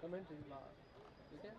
Commentary बात ठीक है।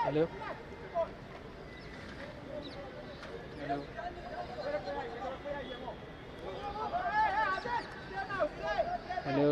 Hello hello hello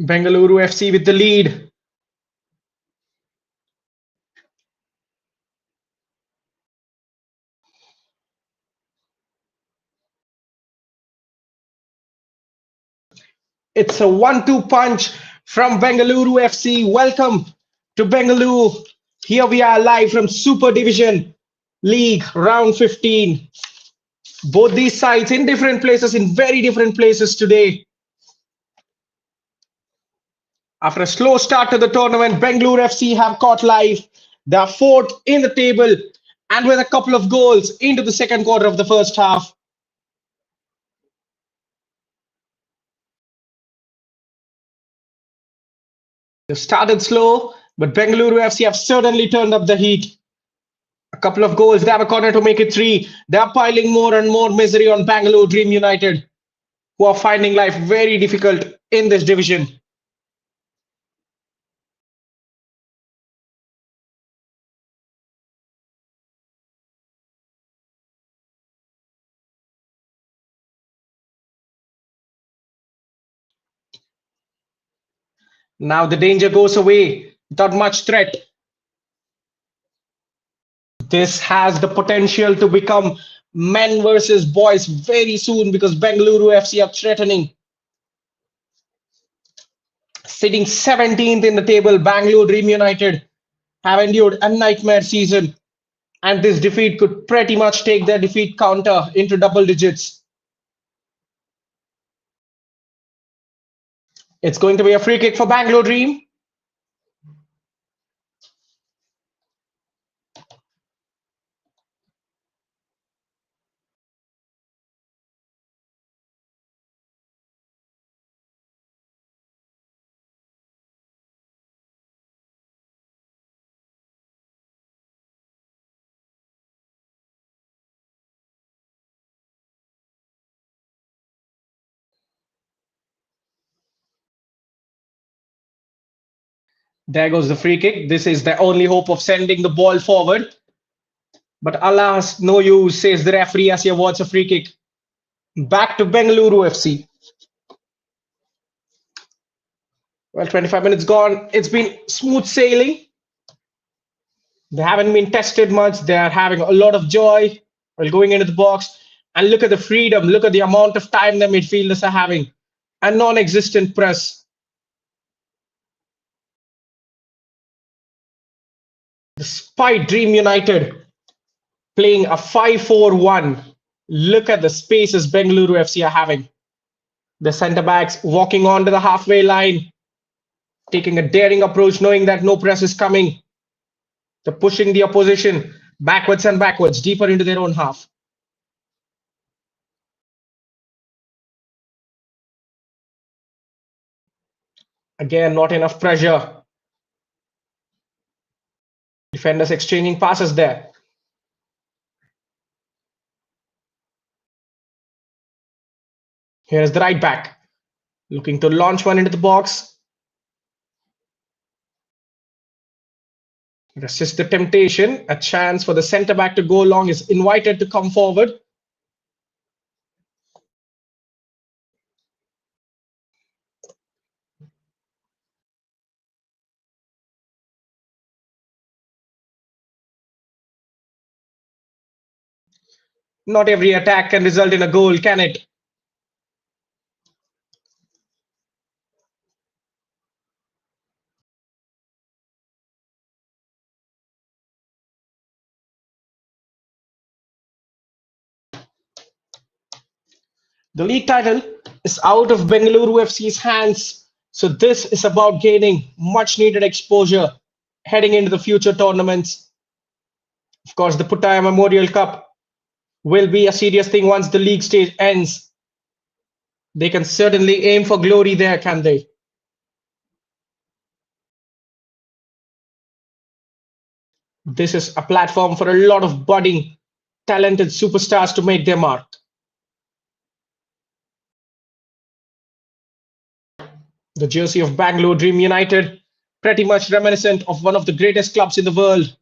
Bengaluru FC with the lead. It's a 1-2 punch from Bengaluru FC. Welcome to Bengaluru. Here we are live from Super Division League round 15. Both these sides in different places, in very different places today. After a slow start to the tournament, Bengaluru FC have caught live. They are fourth in the table and with a couple of goals into the second quarter of the first half. They started slow, but Bengaluru FC have certainly turned up the heat. A couple of goals, they have a corner to make it three. They are piling more and more misery on Bangalore Dream United, who are finding life very difficult in this division. Now the danger goes away without much threat. This has the potential to become men versus boys very soon because Bengaluru FC are threatening. Sitting 17th in the table, Bangalore Dream United have endured a nightmare season, and this defeat could pretty much take their defeat counter into double digits. It's going to be a free kick for Bangalore Dream. There goes the free kick. This is the only hope of sending the ball forward. But alas, no use, says the referee as he awards a free kick. Back to Bengaluru FC. Well, 25 minutes gone. It's been smooth sailing. They haven't been tested much. They are having a lot of joy while going into the box. And look at the freedom. Look at the amount of time the midfielders are having. A non existent press. Despite Dream United playing a 5-4-1, look at the spaces Bengaluru FC are having. The centre backs walking onto the halfway line, taking a daring approach, knowing that no press is coming. They're pushing the opposition backwards and backwards, deeper into their own half. Again, not enough pressure. Defenders exchanging passes there. Here's the right back, looking to launch one into the box. Resist the temptation. A chance for the centre back to go long is invited to come forward. Not every attack can result in a goal, can it? The league title is out of Bengaluru FC's hands. So this is about gaining much needed exposure heading into the future tournaments. Of course, the Putaya Memorial Cup will be a serious thing once the league stage ends. They can certainly aim for glory there, can they? This is a platform for a lot of budding, talented superstars to make their mark. The jersey of Bangalore Dream United, pretty much reminiscent of one of the greatest clubs in the world.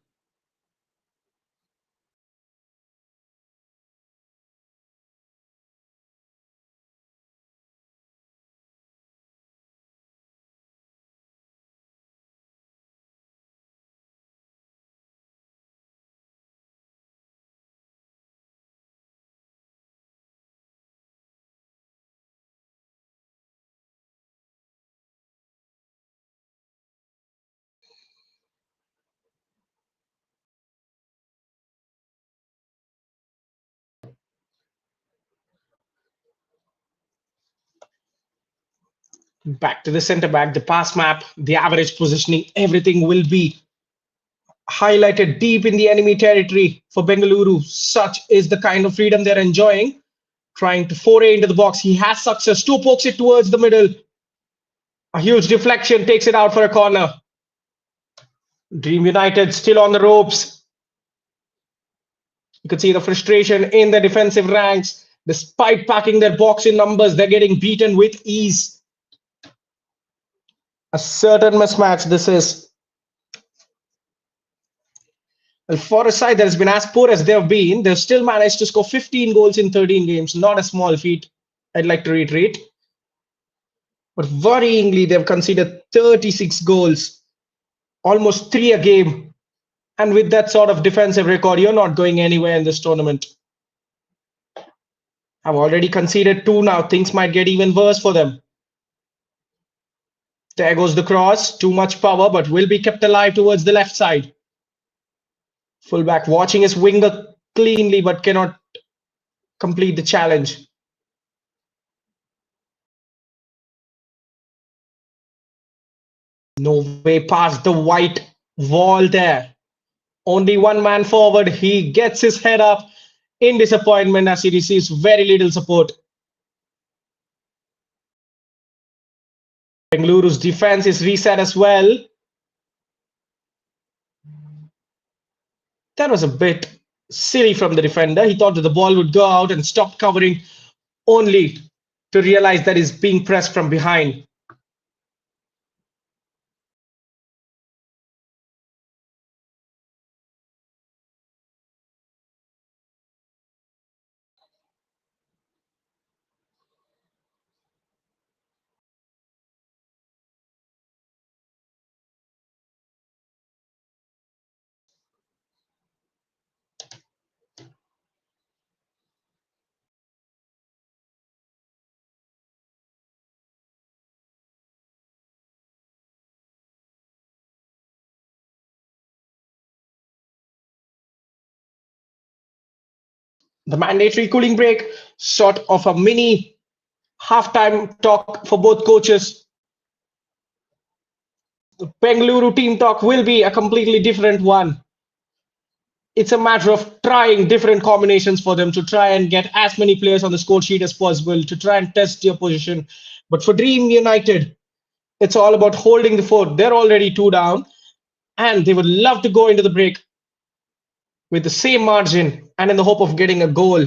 Back to the centre back, the pass map, the average positioning, everything will be highlighted deep in the enemy territory for Bengaluru. Such is the kind of freedom they're enjoying. Trying to foray into the box. He has success. Two pokes it towards the middle. A huge deflection takes it out for a corner. Dream United still on the ropes. You could see the frustration in the defensive ranks. Despite packing their box in numbers, they're getting beaten with ease. A certain mismatch this is. Well, for a side that has been as poor as they've been, they've still managed to score 15 goals in 13 games. Not a small feat, I'd like to reiterate. But worryingly, they've conceded 36 goals, almost 3 a game. And with that sort of defensive record, you're not going anywhere in this tournament. I've already conceded 2 now. Things might get even worse for them. There goes the cross. Too much power, but will be kept alive towards the left side. Fullback watching his winger cleanly, but cannot complete the challenge. No way past the white wall there. Only one man forward. He gets his head up in disappointment as he receives very little support. Bengaluru's defense is reset as well. That was a bit silly from the defender. He thought that the ball would go out and stop covering, only to realize that he's being pressed from behind. The mandatory cooling break, sort of a mini halftime talk for both coaches. The Bengaluru team talk will be a completely different one. It's a matter of trying different combinations for them to try and get as many players on the score sheet as possible to try and test their position. But for Dream United, it's all about holding the fort. They're already 2 down, and they would love to go into the break with the same margin and in the hope of getting a goal.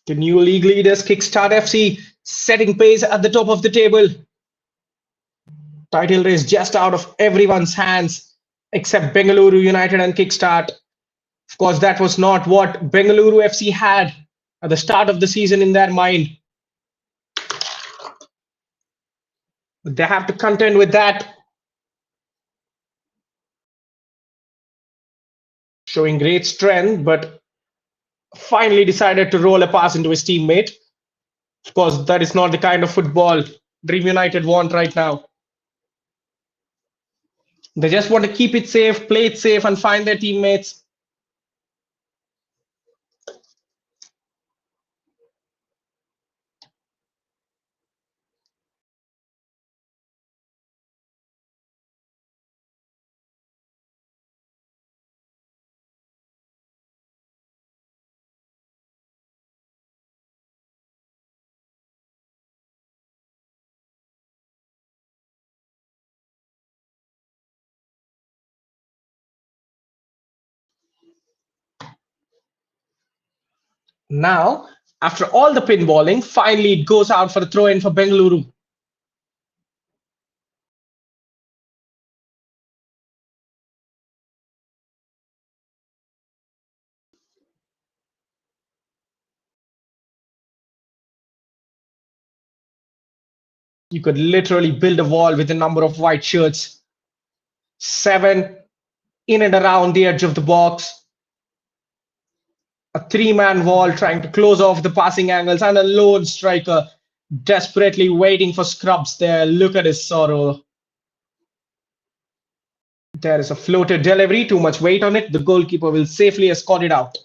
The new league leaders, Kickstart FC, setting pace at the top of the table. Title race just out of everyone's hands except Bengaluru United and Kickstart. Of course, that was not what Bengaluru FC had at the start of the season in their mind. They have to contend with that. Showing great strength, but finally decided to roll a pass into his teammate. Of course, that is not the kind of football Dream United want right now. They just want to keep it safe, play it safe, and find their teammates. Now, after all the pinballing, finally it goes out for a throw in for Bengaluru. You could literally build a wall with a number of white shirts. 7 in and around the edge of the box. A three-man wall trying to close off the passing angles, and a lone striker desperately waiting for scrubs there. Look at his sorrow. There is a floated delivery, too much weight on it. The goalkeeper will safely escort it out.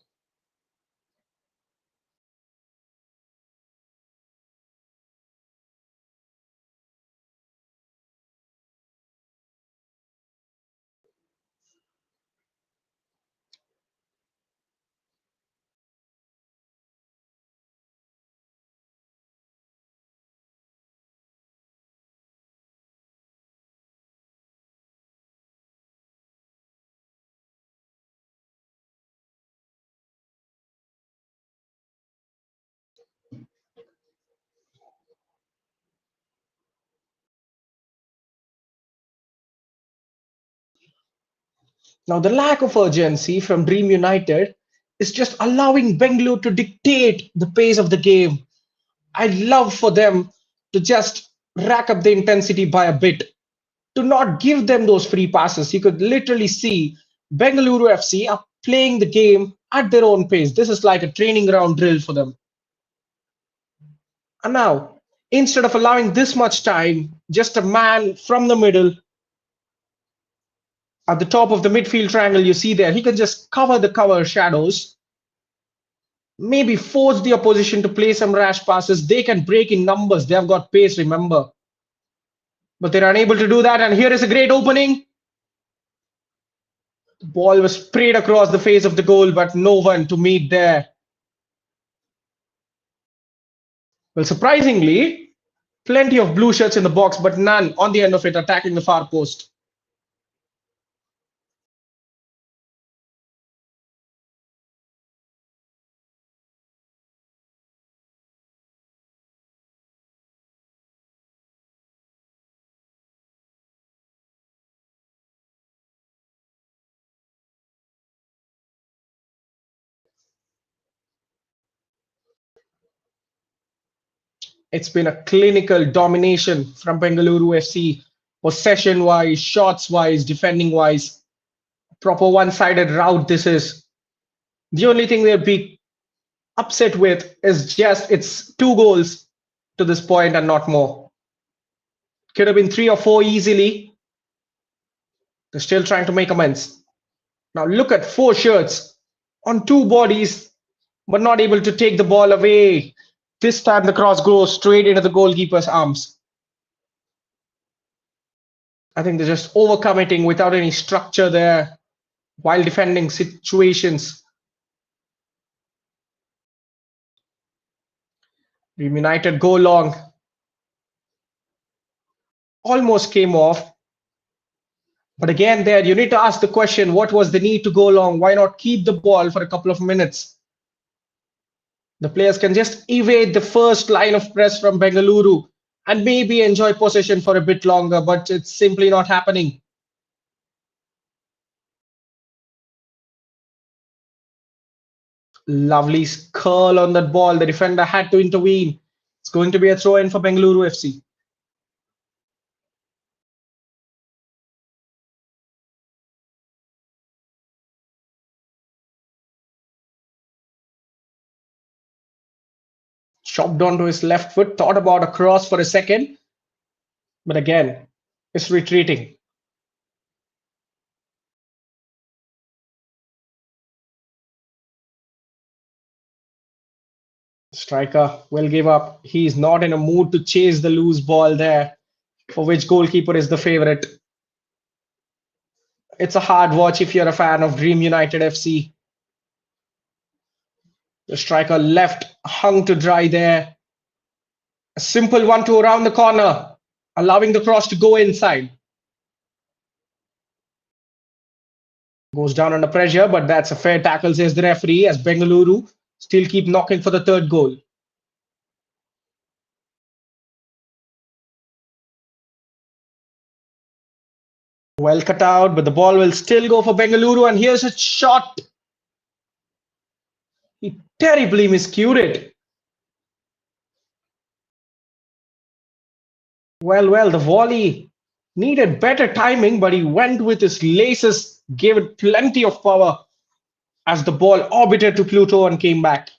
Now, the lack of urgency from Dream United is just allowing Bengaluru to dictate the pace of the game. I'd love for them to just rack up the intensity by a bit, to not give them those free passes. You could literally see Bengaluru FC are playing the game at their own pace. This is like a training ground drill for them. And now, instead of allowing this much time, just a man from the middle at the top of the midfield triangle, you see there, he can just cover the cover shadows, maybe force the opposition to play some rash passes. They can break in numbers. They have got pace, remember. But they're unable to do that. And here is a great opening. The ball was sprayed across the face of the goal, but no one to meet there. Well, surprisingly, plenty of blue shirts in the box, but none on the end of it attacking the far post. It's been a clinical domination from Bengaluru FC, possession wise, shots wise, defending wise. Proper one sided route this is. The only thing they'll be upset with is just it's 2 goals to this point and not more. Could have been 3 or 4 easily. They're still trying to make amends. Now look at 4 shirts on 2 bodies, but not able to take the ball away. This time the cross goes straight into the goalkeeper's arms. I think they're just overcommitting without any structure there while defending situations. United go long. Almost came off. But again, there you need to ask the question, what was the need to go long? Why not keep the ball for a couple of minutes? The players can just evade the first line of press from Bengaluru and maybe enjoy possession for a bit longer, but it's simply not happening. Lovely curl on that ball. The defender had to intervene. It's going to be a throw in for Bengaluru FC. Chopped onto his left foot, thought about a cross for a second, but again, is retreating. Striker will give up. He's not in a mood to chase the loose ball there, for which goalkeeper is the favorite. It's a hard watch if you're a fan of Dream United FC. The striker left hung to dry there. A simple 1-2 around the corner, allowing the cross to go inside. Goes down under pressure, but that's a fair tackle, says the referee, as Bengaluru still keep knocking for the third goal. Well cut out, but the ball will still go for Bengaluru, and here's a shot. He terribly miscued it. Well, the volley needed better timing, but he went with his laces, gave it plenty of power as the ball orbited to Pluto and came back.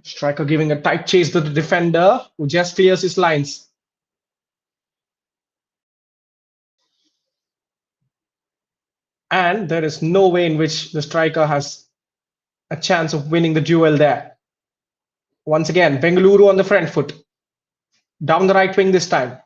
Striker giving a tight chase to the defender who just clears his lines. And there is no way in which the striker has a chance of winning the duel there. Once again, Bengaluru on the front foot. Down the right wing this time.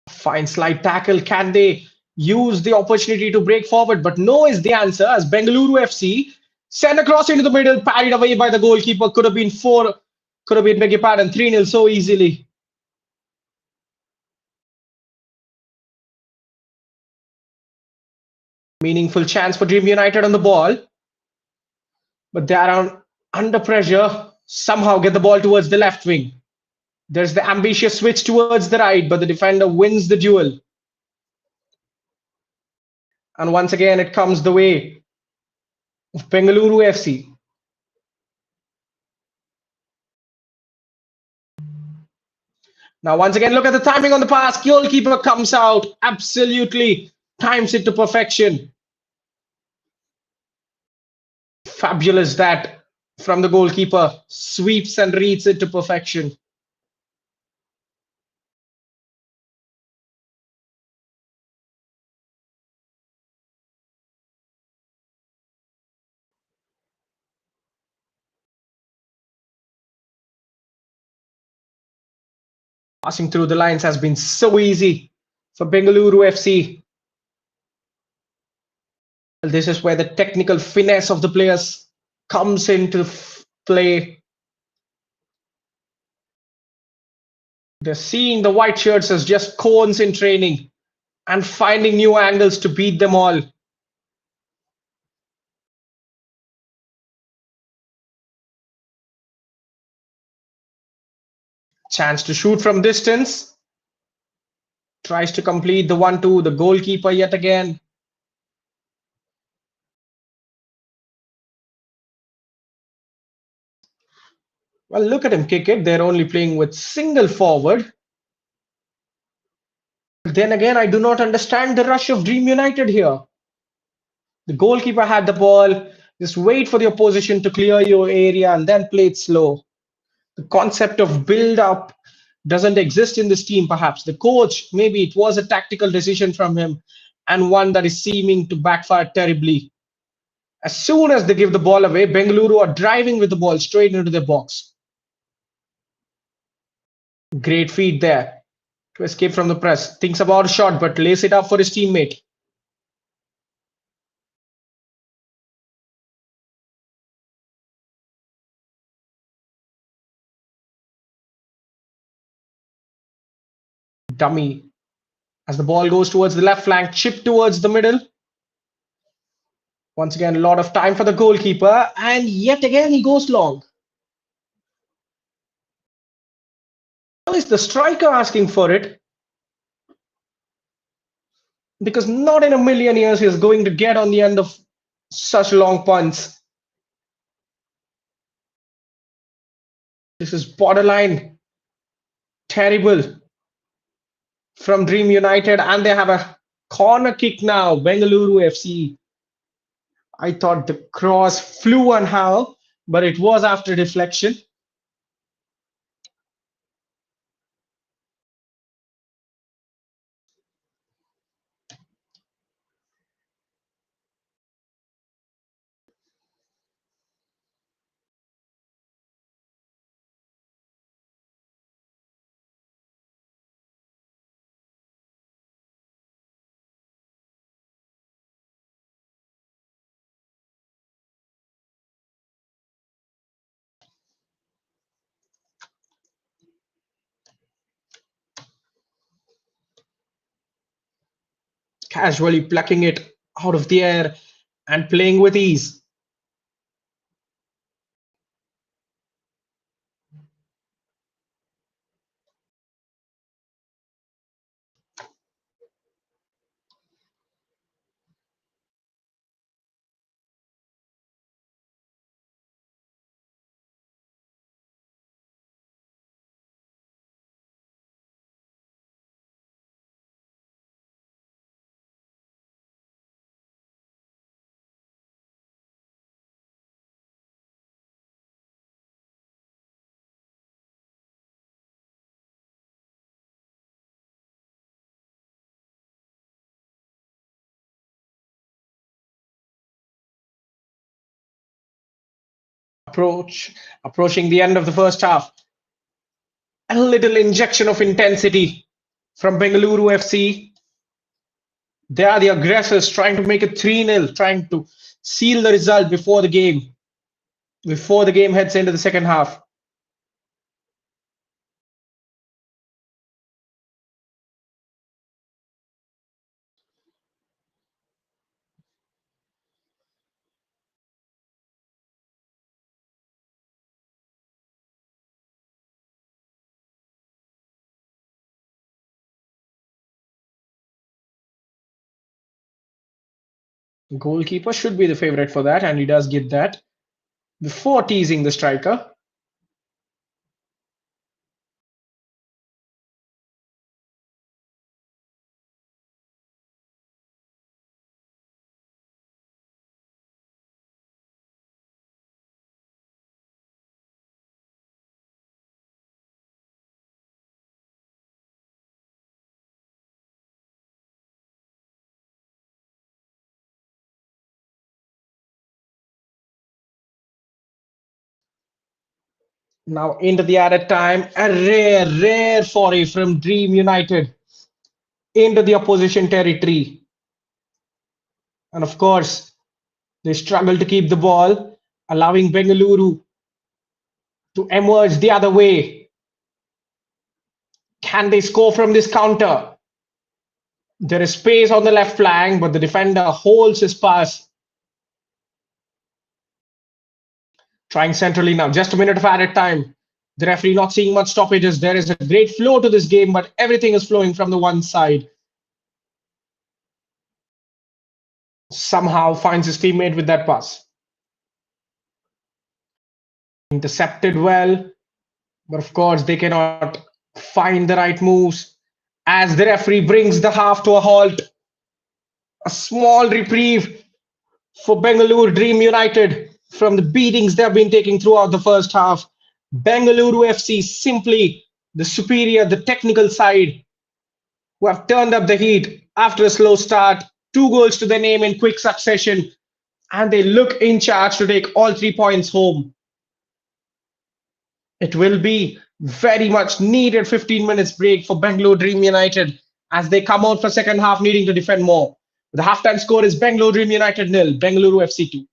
Fine slide tackle. Can they use the opportunity to break forward? But no is the answer as Bengaluru FC send across into the middle, parried away by the goalkeeper. Could have been 4, could have been, beg your pardon, 3-0 so easily. Meaningful chance for Dream United on the ball. But they are under pressure. Somehow get the ball towards the left wing. There's the ambitious switch towards the right, but the defender wins the duel. And once again, it comes the way of Bengaluru FC. Now, once again, look at the timing on the pass. Goalkeeper comes out, absolutely times it to perfection. Fabulous that from the goalkeeper. Sweeps and reads it to perfection. Passing through the lines has been so easy for Bengaluru FC. This is where the technical finesse of the players comes into play. They're seeing the white shirts as just cones in training and finding new angles to beat them all. Chance to shoot from distance. Tries to complete the 1-2. The goalkeeper yet again. Well, look at him kick it. They're only playing with single forward. Then again, I do not understand the rush of Dream United here. The goalkeeper had the ball. Just wait for the opposition to clear your area and then play it slow. The concept of build up doesn't exist in this team, perhaps. The coach, maybe it was a tactical decision from him and one that is seeming to backfire terribly. As soon as they give the ball away, Bengaluru are driving with the ball straight into their box. Great feed there to escape from the press. Thinks about a shot, but lays it up for his teammate. Dummy. As the ball goes towards the left flank, chip towards the middle. Once again, a lot of time for the goalkeeper, and yet again he goes long. Well, is the striker asking for it? Because not in a million years he's going to get on the end of such long punts. This is borderline terrible from Dream United, and they have a corner kick now. Bengaluru FC. I thought the cross flew on how, but it was after deflection. casually plucking it out of the air and playing with ease. Approaching the end of the first half. A little injection of intensity from Bengaluru FC. They are the aggressors trying to make it 3-0, trying to seal the result before the game heads into the second half. Goalkeeper should be the favorite for that, and he does get that before teasing the striker. Now into the added time, a rare foray from Dream United into the opposition territory. And of course, they struggle to keep the ball, allowing Bengaluru to emerge the other way. Can they score from this counter? There is space on the left flank, but the defender holds his pass. Trying centrally now, just a minute of added time. The referee not seeing much stoppages. There is a great flow to this game, but everything is flowing from the one side. Somehow finds his teammate with that pass. Intercepted well, but of course they cannot find the right moves as the referee brings the half to a halt. A small reprieve for Bengaluru Dream United from the beatings they have been taking throughout the first half. Bengaluru FC simply the superior, the technical side, who have turned up the heat after a slow start. 2 goals to their name in quick succession, and they look in charge to take all 3 points home. It will be very much needed 15 minutes break for Bangalore Dream United as they come out for second half needing to defend more. The halftime score is Bangalore Dream United 0, Bengaluru FC 2.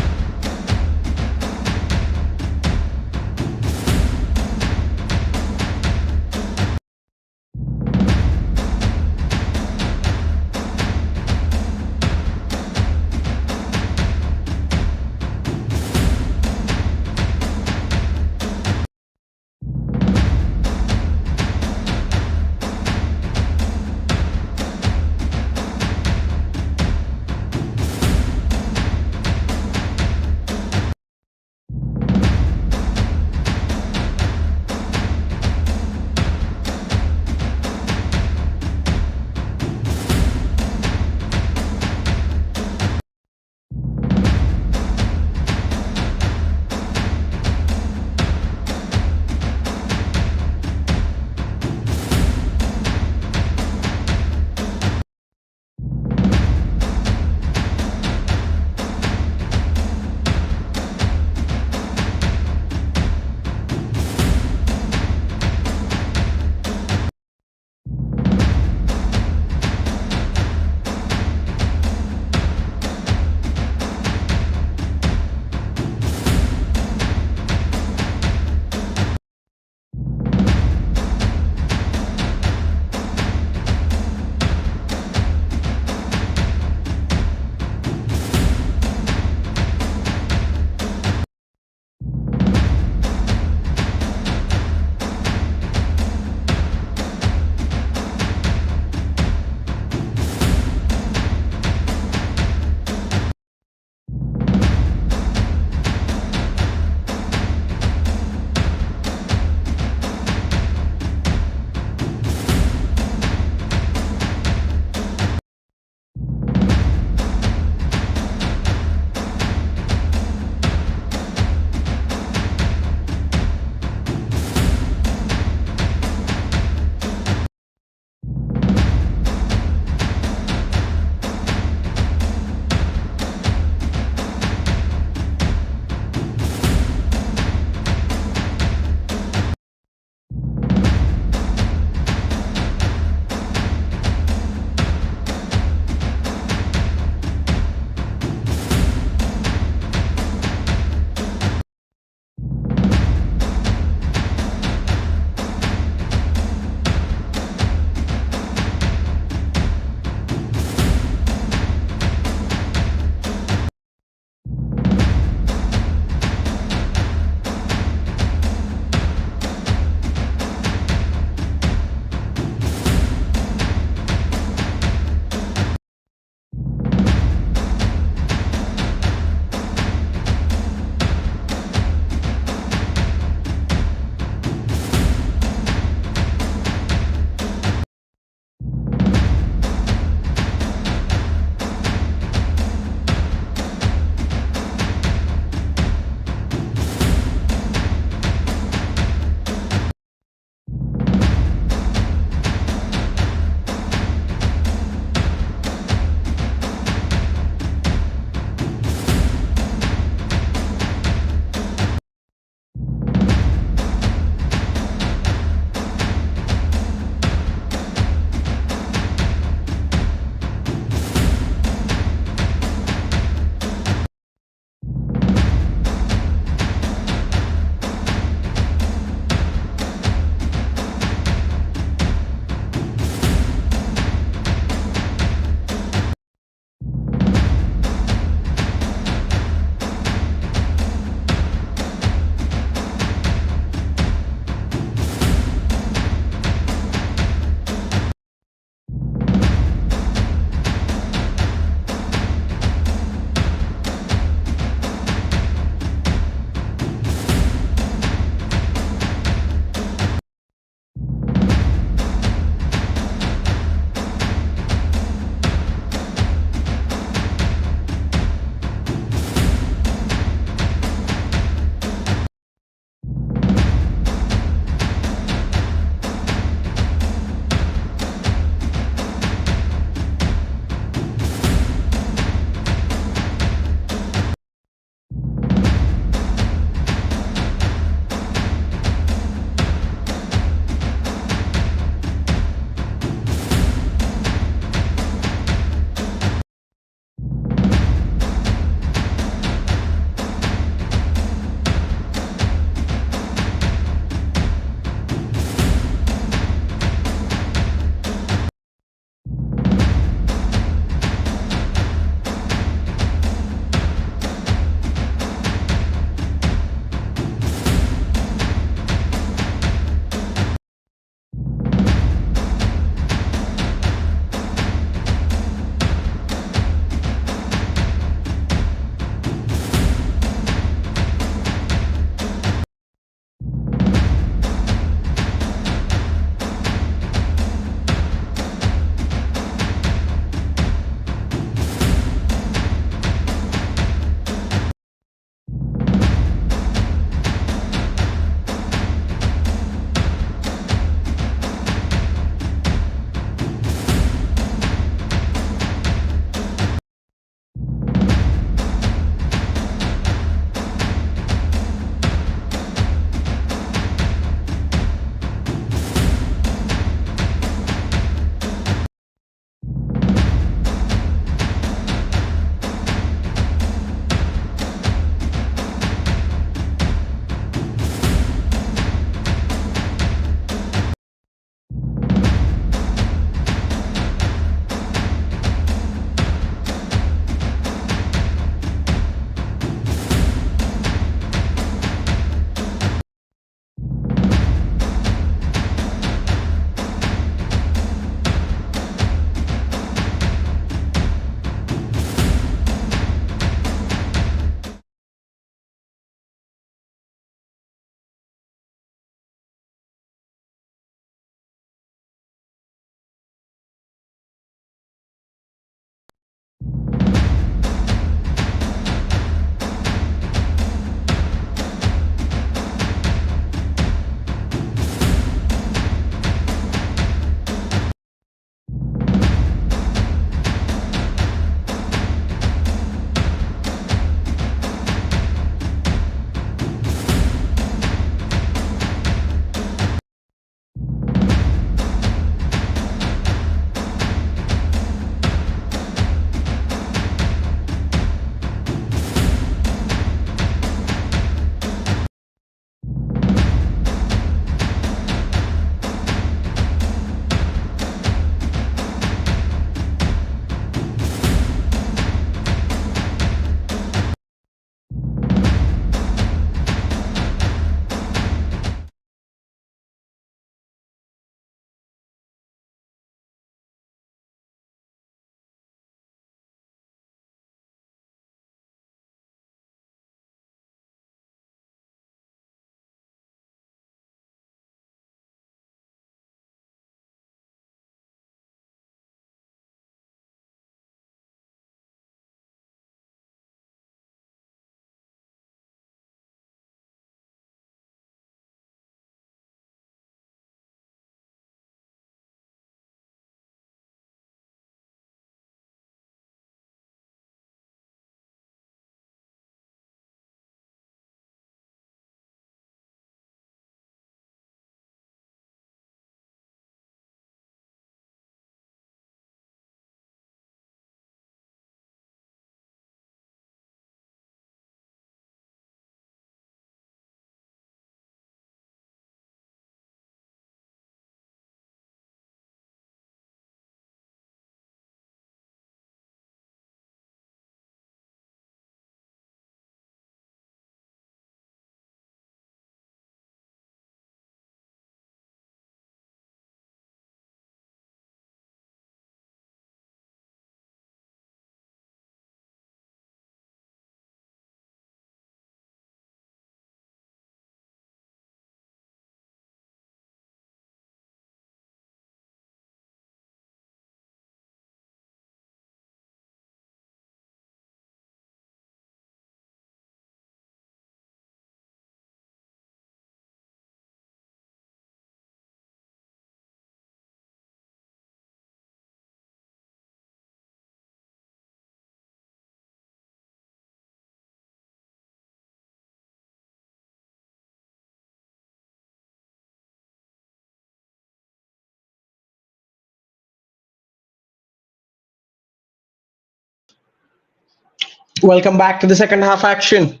Welcome back to the second half action.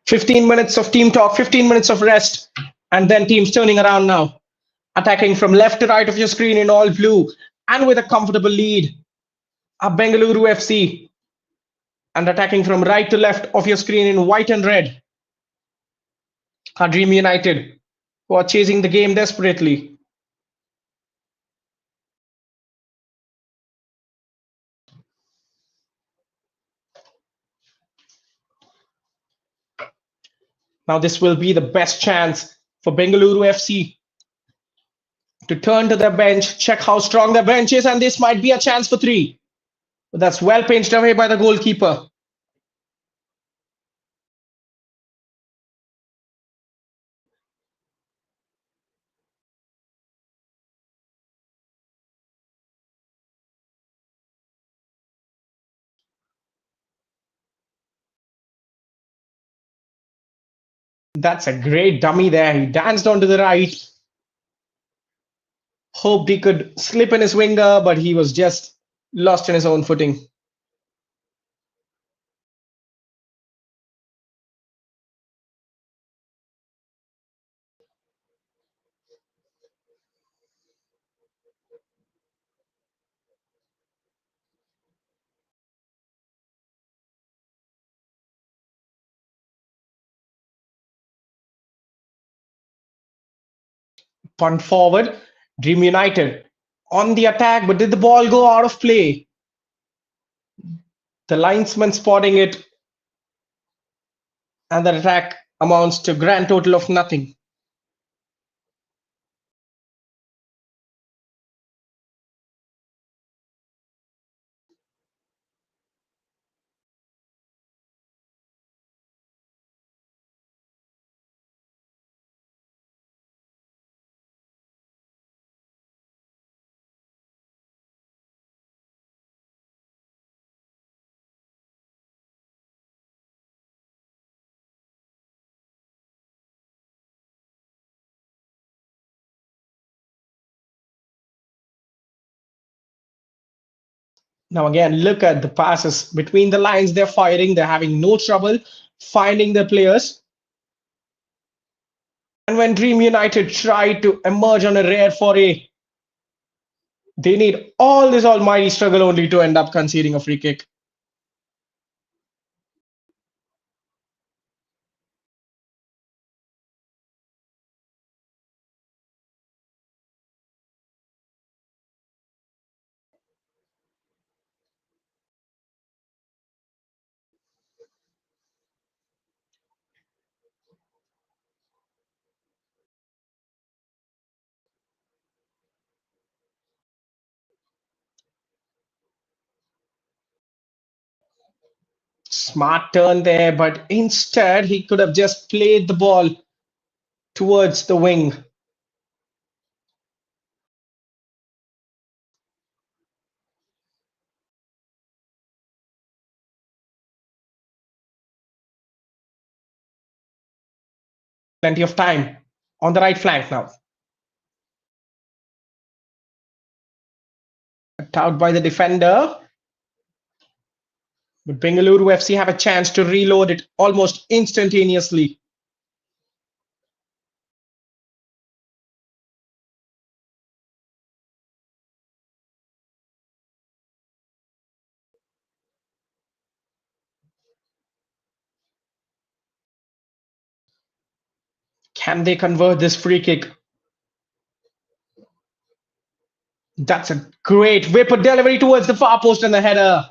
15 minutes of team talk, 15 minutes of rest, and then teams turning around now. Attacking from left to right of your screen in all blue and with a comfortable lead are Bengaluru FC. And attacking from right to left of your screen in white and red are Dream United, who are chasing the game desperately. Now, this will be the best chance for Bengaluru FC to turn to their bench, check how strong their bench is, and this might be a chance for three. But that's well pinched away by the goalkeeper. That's a great dummy there. He danced onto the right. Hoped he could slip in his winger, but he was just lost in his own footing. Punt forward, Dream United on the attack, but did the ball go out of play? The linesman spotting it, and the attack amounts to a grand total of nothing. Now, again, look at the passes between the lines. They're firing, they're having no trouble finding their players. And when Dream United tried to emerge on a rare foray, they need all this almighty struggle only to end up conceding a free kick. Smart turn there, but instead he could have just played the ball towards the wing. Plenty of time on the right flank now. Out by the defender. But Bengaluru FC have a chance to reload it almost instantaneously. Can they convert this free kick? That's a great whip delivery towards the far post and the header.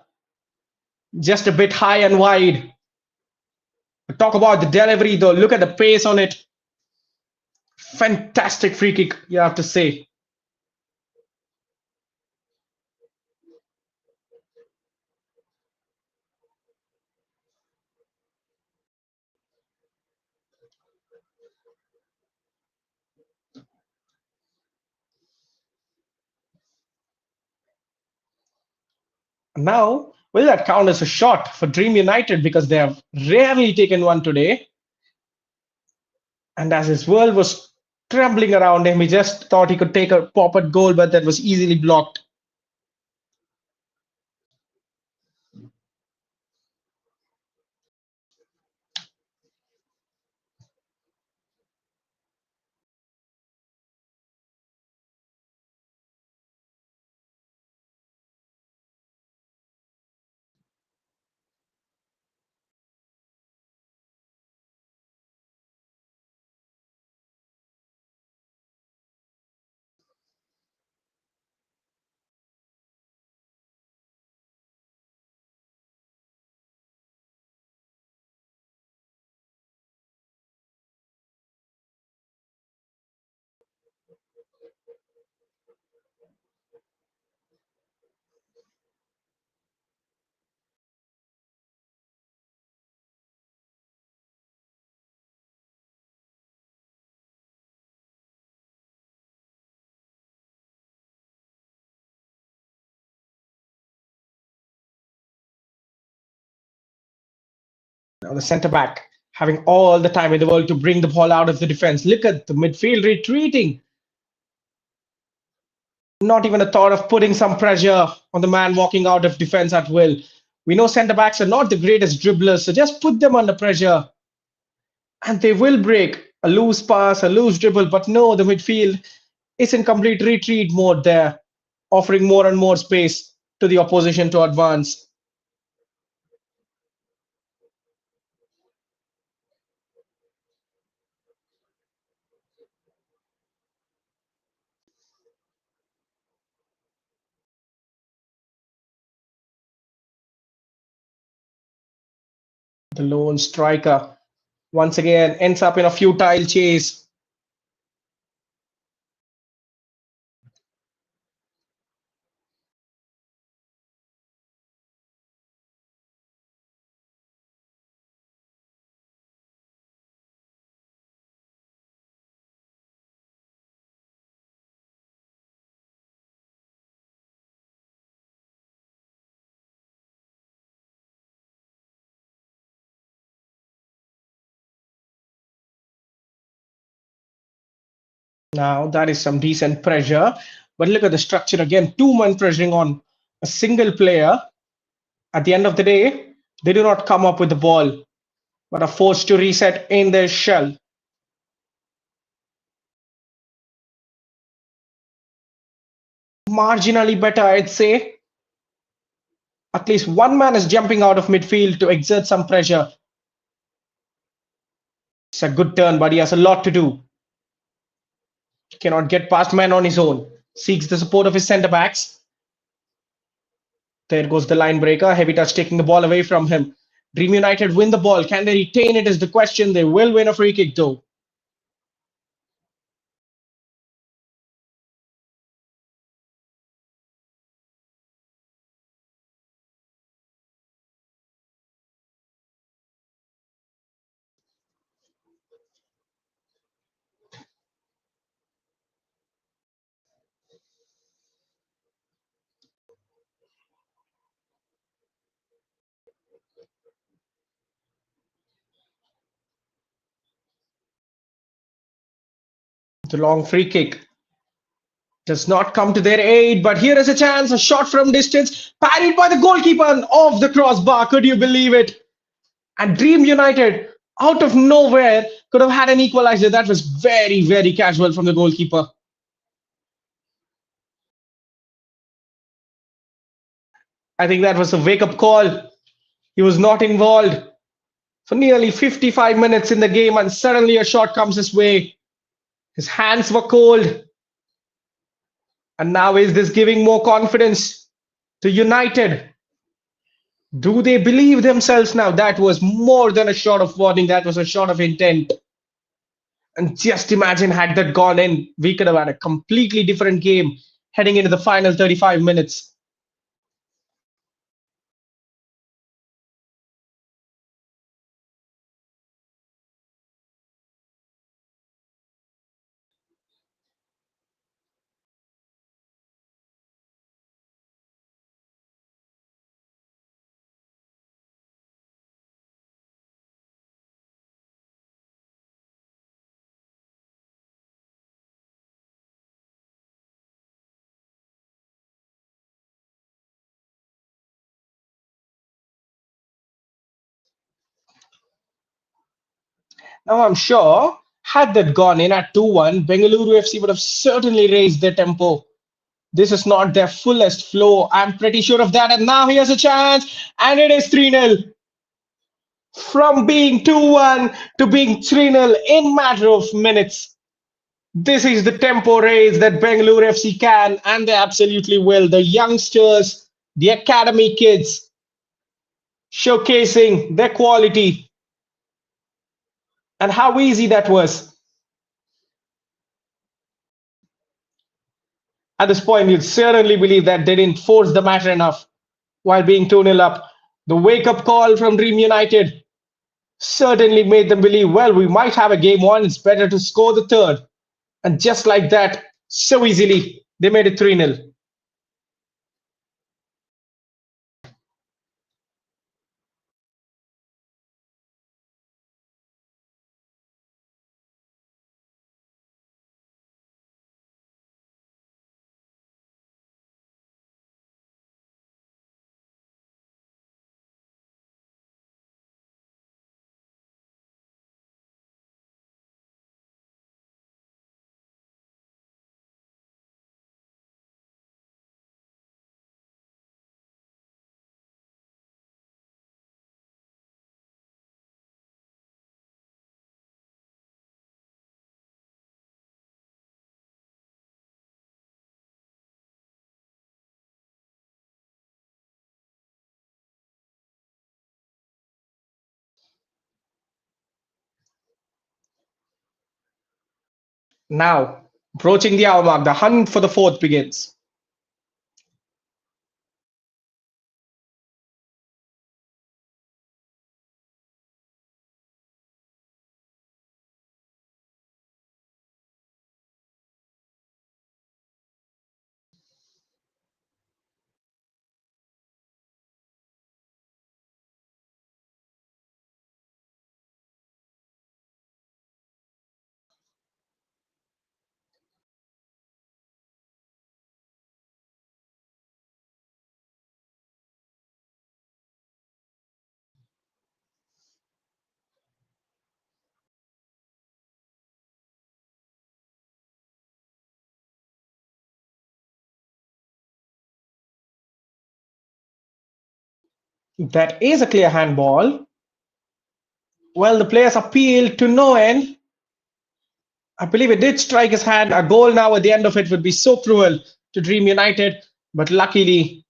Just a bit high and wide. But talk about the delivery though. Look at the pace on it. Fantastic free kick, you have to say. Now, will that count as a shot for Dream United because they have rarely taken one today? And as his world was trembling around him, he just thought he could take a pop at goal, but that was easily blocked. Now the centre back having all the time in the world to bring the ball out of the defense. Look at the midfield retreating. Not even a thought of putting some pressure on the man walking out of defense at will. We know centre backs are not the greatest dribblers, so just put them under pressure and they will break a loose pass, a loose dribble. But no, the midfield is in complete retreat mode there, offering more and more space to the opposition to advance. The lone striker once again ends up in a futile chase. Now that is some decent pressure. But look at the structure again. Two men pressuring on a single player. At the end of the day, they do not come up with the ball, but are forced to reset in their shell. Marginally better, I'd say. At least one man is jumping out of midfield to exert some pressure. It's a good turn, but he has a lot to do. Cannot get past man on his own. Seeks the support of his centre backs. There goes the line breaker. Heavy touch taking the ball away from him. Dream United win the ball. Can they retain it is the question. They will win a free kick though. The long free kick does not come to their aid, but here is a chance, a shot from distance, parried by the goalkeeper and off the crossbar. Could you believe it? And Dream United, out of nowhere, could have had an equalizer. That was very, very casual from the goalkeeper. I think that was a wake up call. He was not involved for nearly 55 minutes in the game, and suddenly a shot comes his way. His hands were cold. And now is this giving more confidence to United? Do they believe themselves now? That was more than a shot of warning. That was a shot of intent. And just imagine had that gone in, we could have had a completely different game heading into the final 35 minutes. Now, I'm sure, had that gone in at 2-1, Bengaluru FC would have certainly raised their tempo. This is not their fullest flow. I'm pretty sure of that. And now here's a chance, and it is 3-0. From being 2-1 to being 3-0 in matter of minutes. This is the tempo raise that Bengaluru FC can, and they absolutely will. The youngsters, the academy kids, showcasing their quality and how easy that was. At this point, you'd certainly believe that they didn't force the matter enough while being 2-0 up. The wake-up call from Dream United certainly made them believe, well, we might have a game one. It's better to score the third. And just like that, so easily, they made it 3-0. Now, approaching the hour mark, the hunt for the fourth begins. That is a clear handball. Well, the players appealed to no end. I believe it did strike his hand. A goal now at the end of it would be so cruel to Dream United, but luckily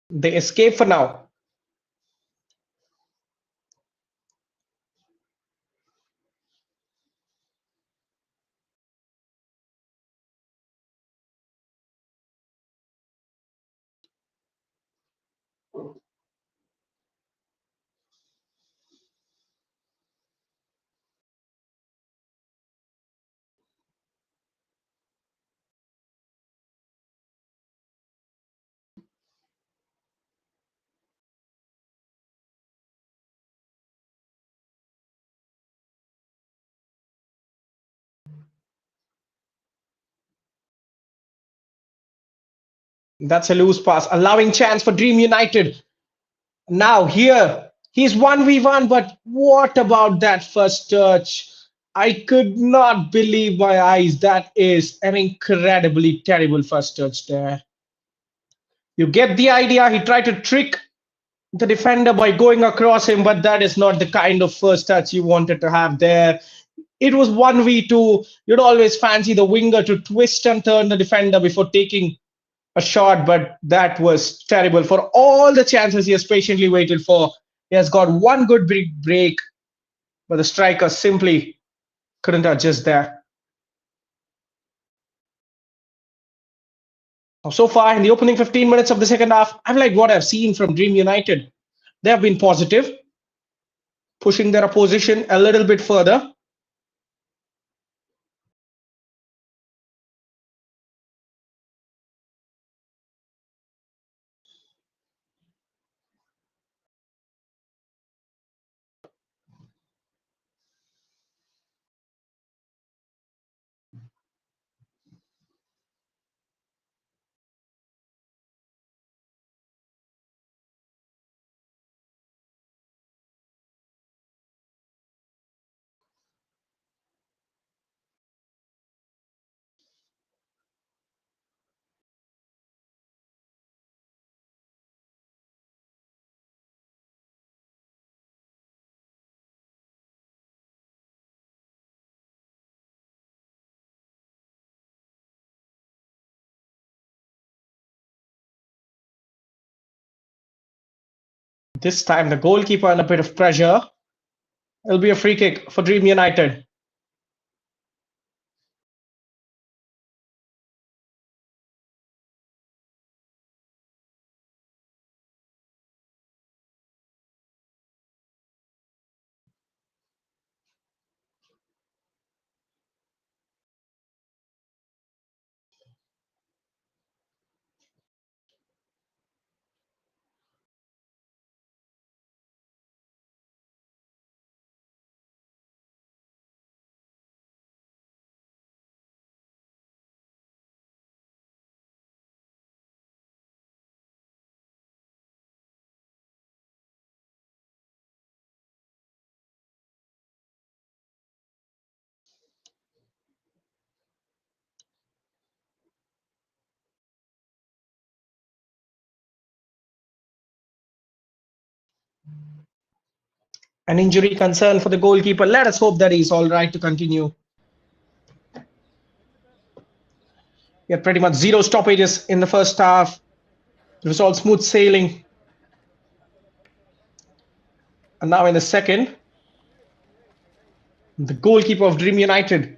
they escape for now. That's a loose pass, allowing chance for Dream United. Now here, he's 1v1, but what about that first touch? I could not believe my eyes. That is an incredibly terrible first touch there. You get the idea. He tried to trick the defender by going across him, but that is not the kind of first touch you wanted to have there. It was 1v2. You'd always fancy the winger to twist and turn the defender before taking a shot, but that was terrible. For all the chances he has patiently waited for, he has got one good big break, but the striker simply couldn't adjust there. So far, in the opening 15 minutes of the second half, I've liked what I've seen from Dream United. They have been positive, pushing their opposition a little bit further. This time, the goalkeeper under a bit of pressure. It'll be a free kick for Dream United. An injury concern for the goalkeeper. Let us hope that he's all right to continue. He had pretty much zero stoppages in the first half. It was all smooth sailing. And now in the second, the goalkeeper of Dream United.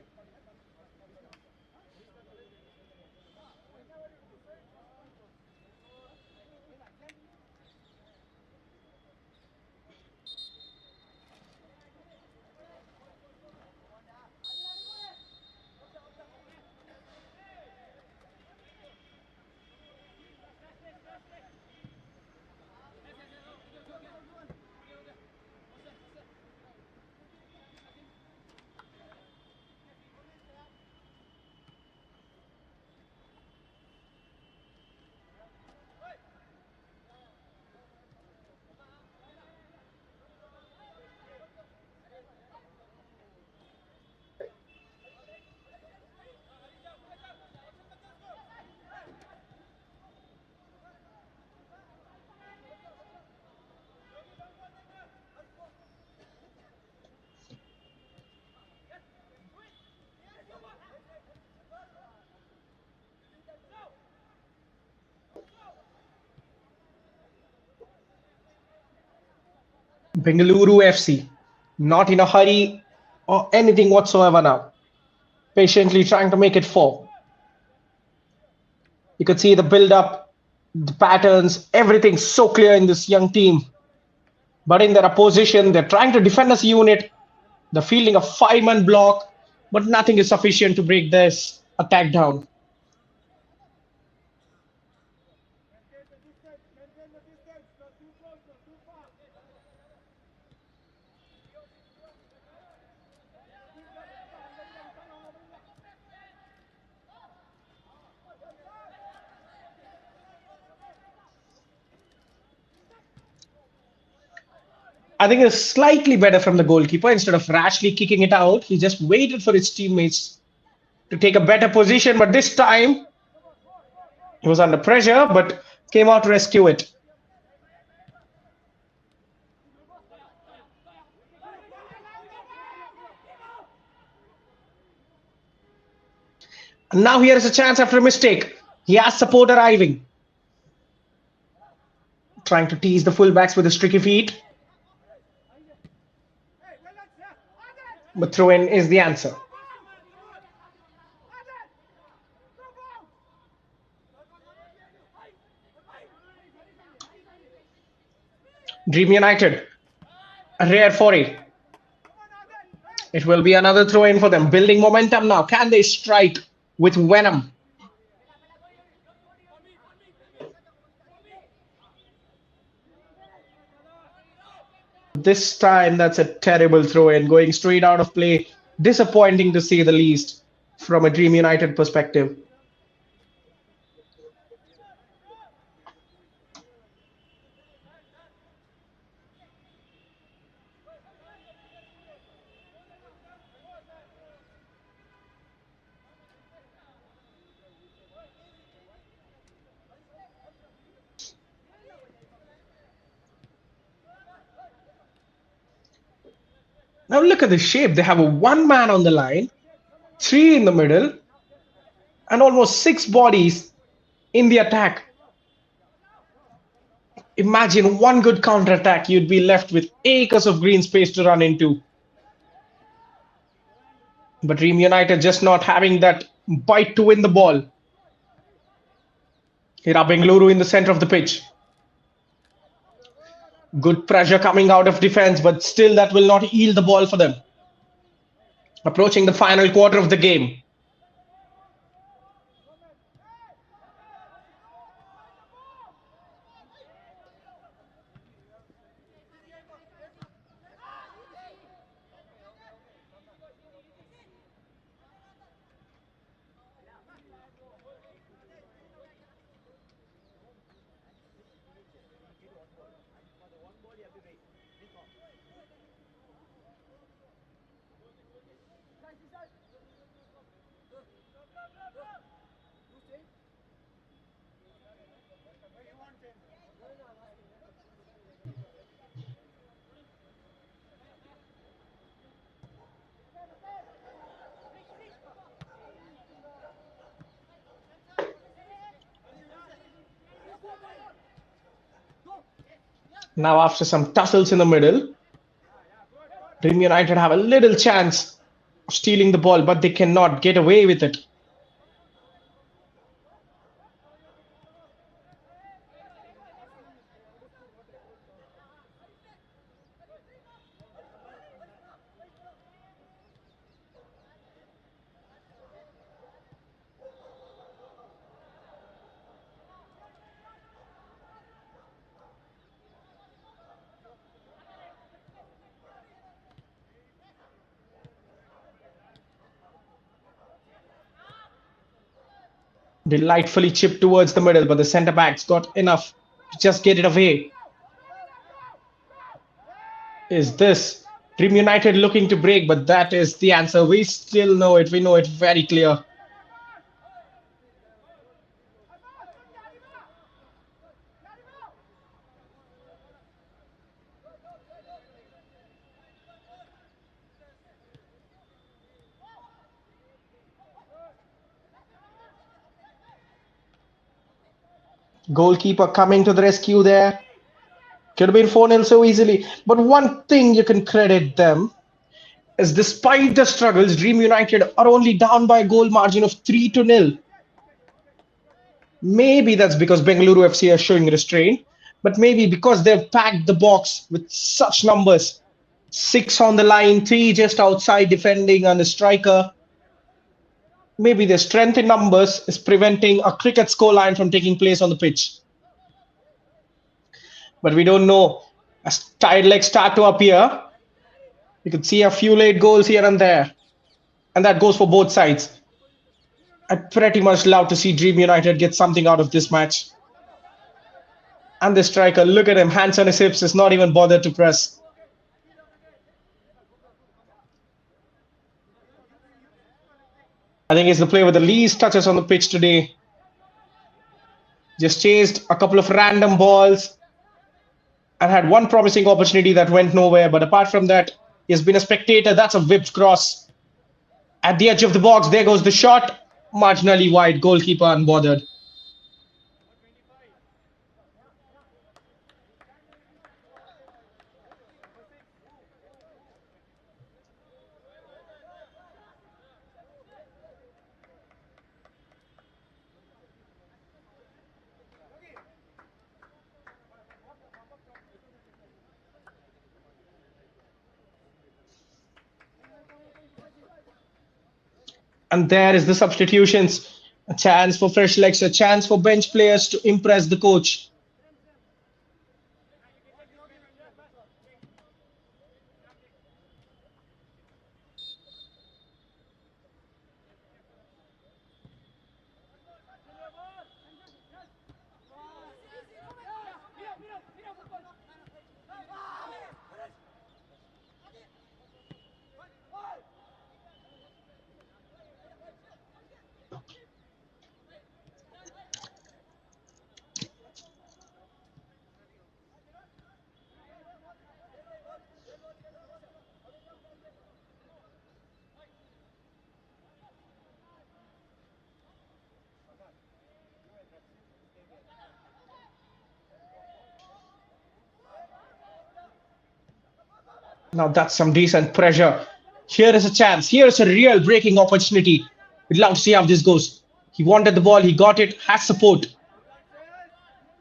Bengaluru FC, not in a hurry or anything whatsoever now. Patiently trying to make it four. You could see the build up, the patterns, everything so clear in this young team. But in their opposition, they're trying to defend as a unit. They're fielding a five-man block, but nothing is sufficient to break this attack down. I think it's slightly better from the goalkeeper. Instead of rashly kicking it out, he just waited for his teammates to take a better position. But this time, he was under pressure, but came out to rescue it. And now here is a chance after a mistake. He has support arriving. Trying to tease the fullbacks with his tricky feet. But throw in is the answer. Dream United, a rare foray. It will be another throw in for them. Building momentum now. Can they strike with venom? This time, that's a terrible throw in, going straight out of play. Disappointing to say the least from a Dream United perspective. Now look at the shape. They have a one man on the line, three in the middle, and almost six bodies in the attack. Imagine one good counter attack, you'd be left with acres of green space to run into. But Dream United just not having that bite to win the ball. Here are Bengaluru in the center of the pitch. Good pressure coming out of defense, but still that will not yield the ball for them. Approaching the final quarter of the game. Now, after some tussles in the middle, Dream United have a little chance of stealing the ball, but they cannot get away with it. Delightfully chipped towards the middle, but the centre backs got enough to just get it away. Is this Dream United looking to break? But that is the answer. We still know it. We know it very clear. Goalkeeper coming to the rescue there. Could have been 4-0 so easily. But one thing you can credit them is despite the struggles, Dream United are only down by a goal margin of 3-0. Maybe that's because Bengaluru FC are showing restraint, but maybe because they've packed the box with such numbers. 6 on the line, 3 just outside defending and a striker. Maybe their strength in numbers is preventing a cricket scoreline from taking place on the pitch. But we don't know. As tide legs start to appear, you could see a few late goals here and there. And that goes for both sides. I'd pretty much love to see Dream United get something out of this match. And the striker, look at him, hands on his hips, is not even bothered to press. I think he's the player with the least touches on the pitch today. Just chased a couple of random balls and had one promising opportunity that went nowhere. But apart from that, he's been a spectator. That's a whipped cross. At the edge of the box, there goes the shot. Marginally wide, goalkeeper unbothered. And there is the substitutions. A chance for fresh legs, a chance for bench players to impress the coach. Now that's some decent pressure. Here is a chance. Here is a real breaking opportunity. We'd love to see how this goes. He wanted the ball, he got it, has support.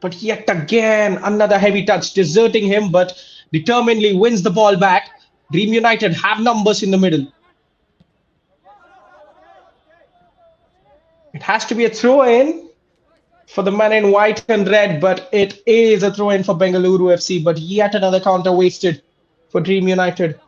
But yet again, another heavy touch, deserting him, but determinedly wins the ball back. Dream United have numbers in the middle. It has to be a throw in for the man in white and red, but it is a throw in for Bengaluru FC. But yet another counter wasted for Dream United.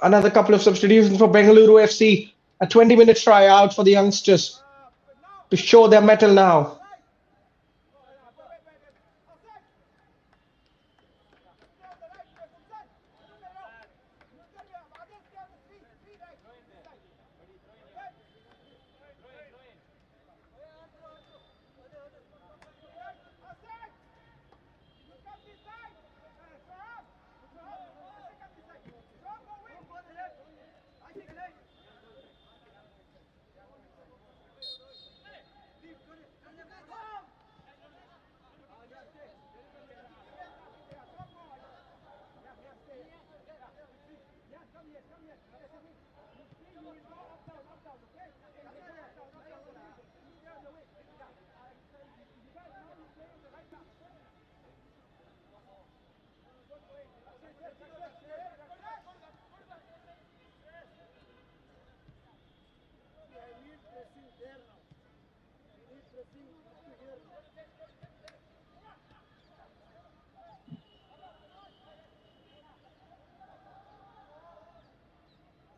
Another couple of substitutions for Bengaluru FC. A 20-minute tryout for the youngsters to show their mettle now.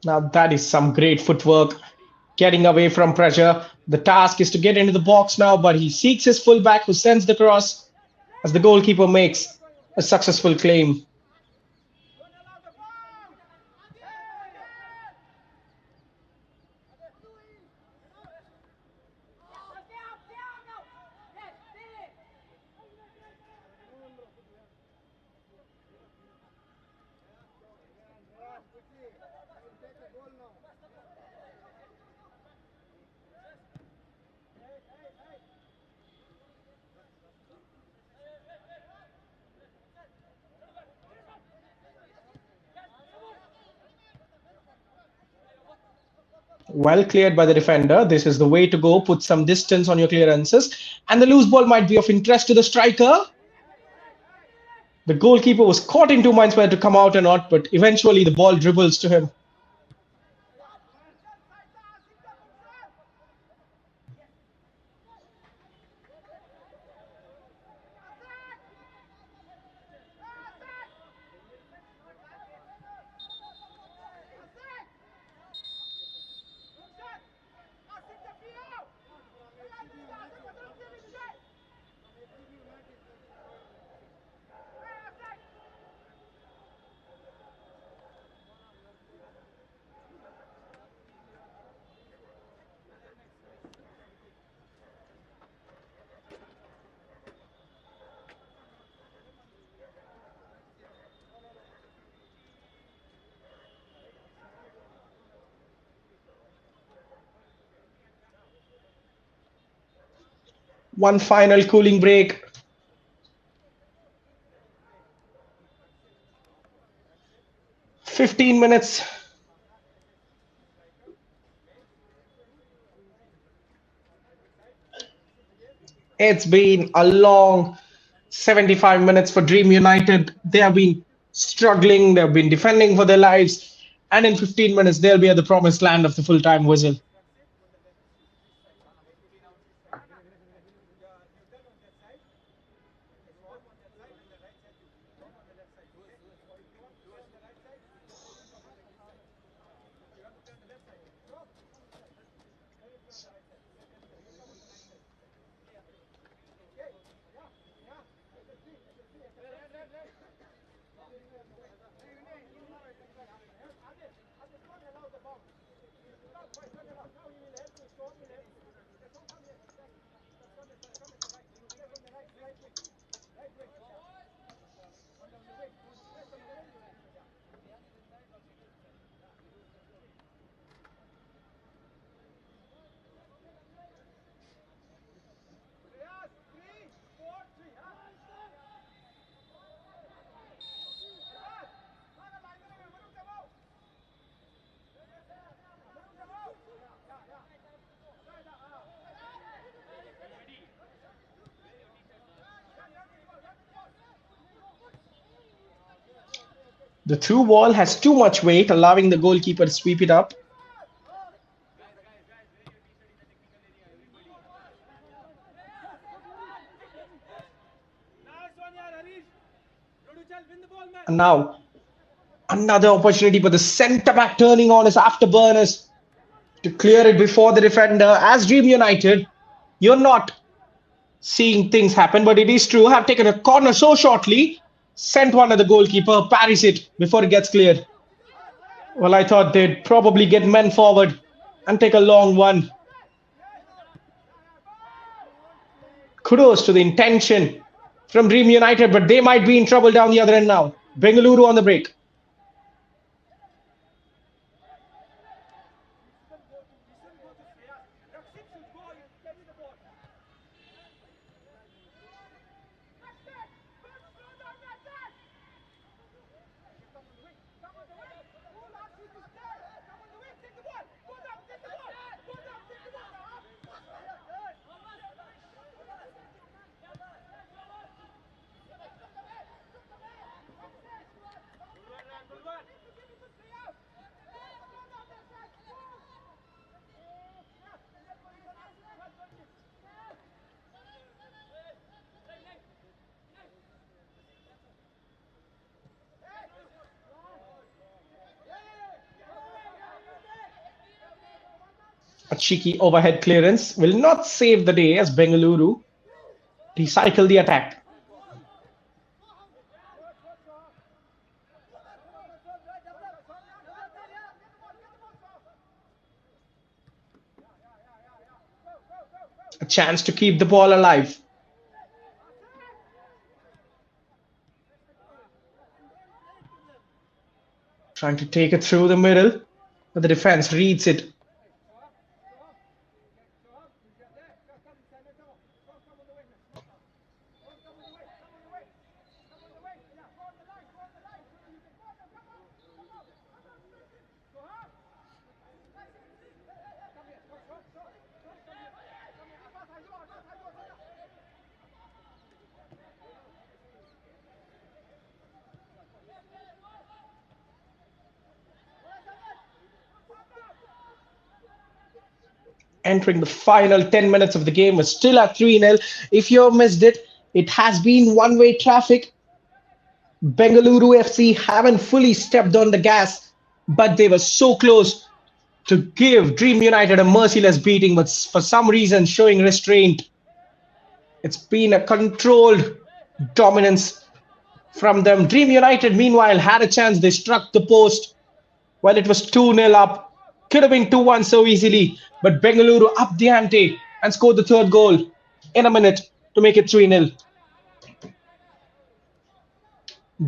Now that is some great footwork, getting away from pressure. The task is to get into the box now, but he seeks his fullback who sends the cross as the goalkeeper makes a successful claim. Well cleared by the defender. This is the way to go. Put some distance on your clearances. And the loose ball might be of interest to the striker. The goalkeeper was caught in two minds whether to come out or not, but eventually the ball dribbles to him. One final cooling break. "15 minutes. It's been a long 75 minutes for Dream United. They have been struggling, they've been defending for their lives, and in 15 minutes, they'll be at the promised land of the full time whistle. The through ball has too much weight, allowing the goalkeeper to sweep it up. And now another opportunity, but the centre back turning on his afterburners to clear it before the defender. As Dream United, you're not seeing things happen, but it is true. Have taken a corner so shortly, sent one at the goalkeeper, parries it before it gets cleared. Well, I thought they'd probably get men forward and take a long one. Kudos to the intention from Dream United, but they might be in trouble down the other end now. Bengaluru on the break. A cheeky overhead clearance will not save the day as Bengaluru recycle the attack. A chance to keep the ball alive. Trying to take it through the middle, but the defense reads it. Entering the final 10 minutes of the game, we're still at 3-0. If you have missed it, it has been one-way traffic. Bengaluru FC haven't fully stepped on the gas, but they were so close to give Dream United a merciless beating, but for some reason showing restraint. It's been a controlled dominance from them. Dream United, meanwhile, had a chance. They struck the post while it was 2-0 up. Could have been 2-1 so easily, but Bengaluru upped the ante and scored the third goal in a minute to make it 3-0.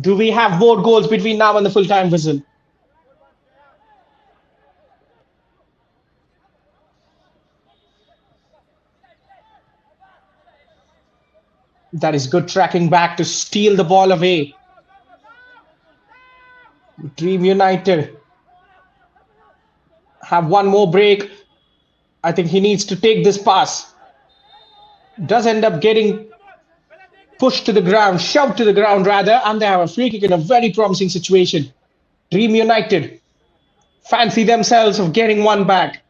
Do we have more goals between now and the full-time whistle? That is good tracking back to steal the ball away. Dream United have one more break. I think he needs to take this pass. Does end up getting pushed to the ground, shoved to the ground rather, and they have a free kick in a very promising situation. Dream United fancy themselves of getting one back.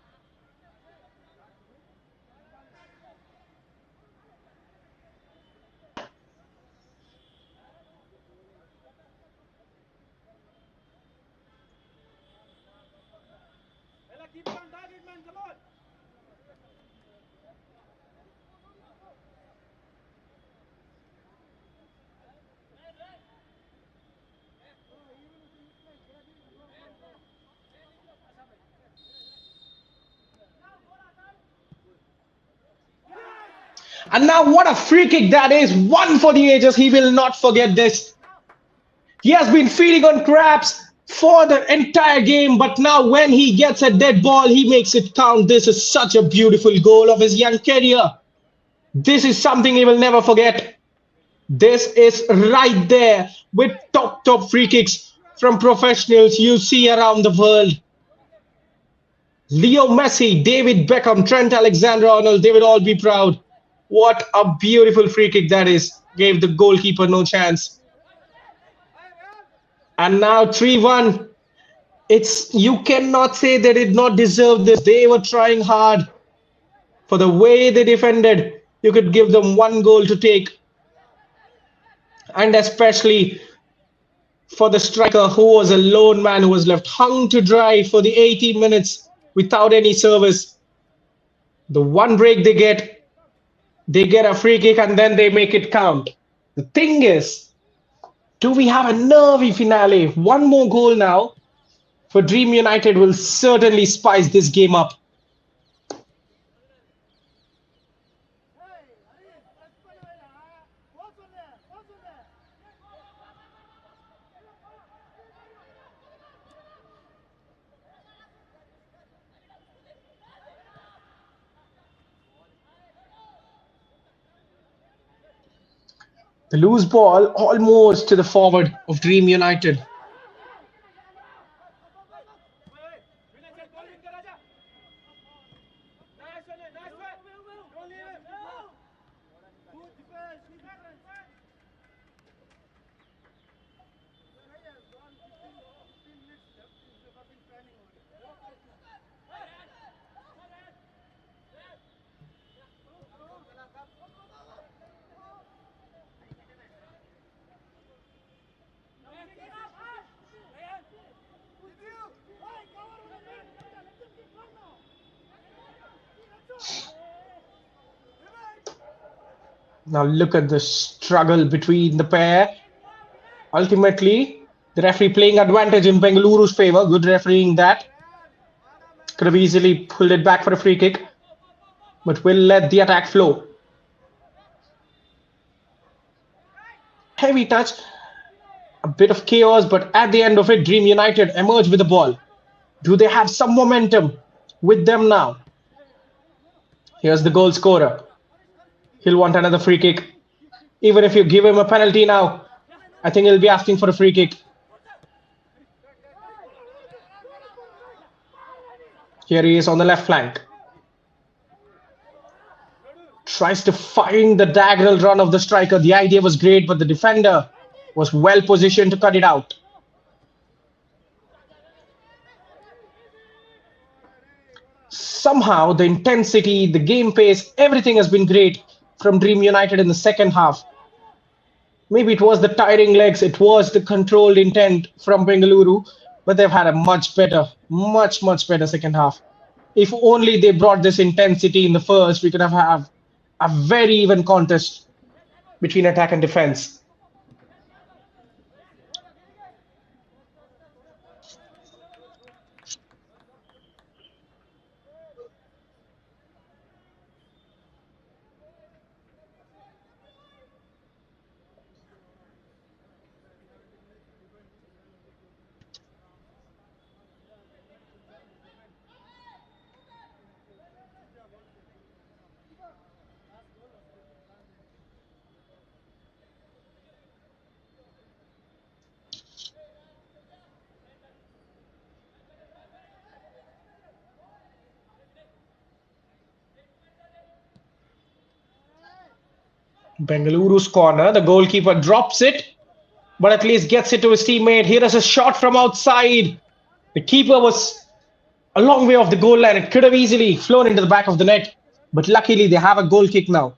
And now what a free kick that is. One for the ages. He will not forget this. He has been feeding on craps for the entire game, but now when he gets a dead ball, he makes it count. This is such a beautiful goal of his young career. This is something he will never forget. This is right there with top free kicks from professionals you see around the world. Leo Messi, David Beckham, Trent Alexander-Arnold, they will all be proud. What a beautiful free kick that is. Gave the goalkeeper no chance. And now 3-1. You cannot say they did not deserve this. They were trying hard. For the way they defended, you could give them one goal to take. And especially for the striker who was a lone man who was left hung to dry for the 80 minutes without any service. The one break they get a free kick and then they make it count. The thing is, do we have a nervy finale? One more goal now for Dream United will certainly spice this game up. The loose ball almost to the forward of Dream United. Now look at the struggle between the pair. Ultimately, the referee playing advantage in Bengaluru's favor. Good refereeing that. Could have easily pulled it back for a free kick, but will let the attack flow. Heavy touch, a bit of chaos, but at the end of it, Dream United emerge with the ball. Do they have some momentum with them now? Here's the goal scorer. He'll want another free kick. Even if you give him a penalty now, I think he'll be asking for a free kick. Here he is on the left flank. Tries to find the diagonal run of the striker. The idea was great, but the defender was well positioned to cut it out. Somehow, the intensity, the game pace, everything has been great from Dream United in the second half. Maybe it was the tiring legs, it was the controlled intent from Bengaluru, but they've had a much better second half. If only they brought this intensity in the first, we could have a very even contest between attack and defense. Bengaluru's corner, the goalkeeper drops it, but at least gets it to his teammate. Here is a shot from outside. The keeper was a long way off the goal line. It could have easily flown into the back of the net, but luckily they have a goal kick now.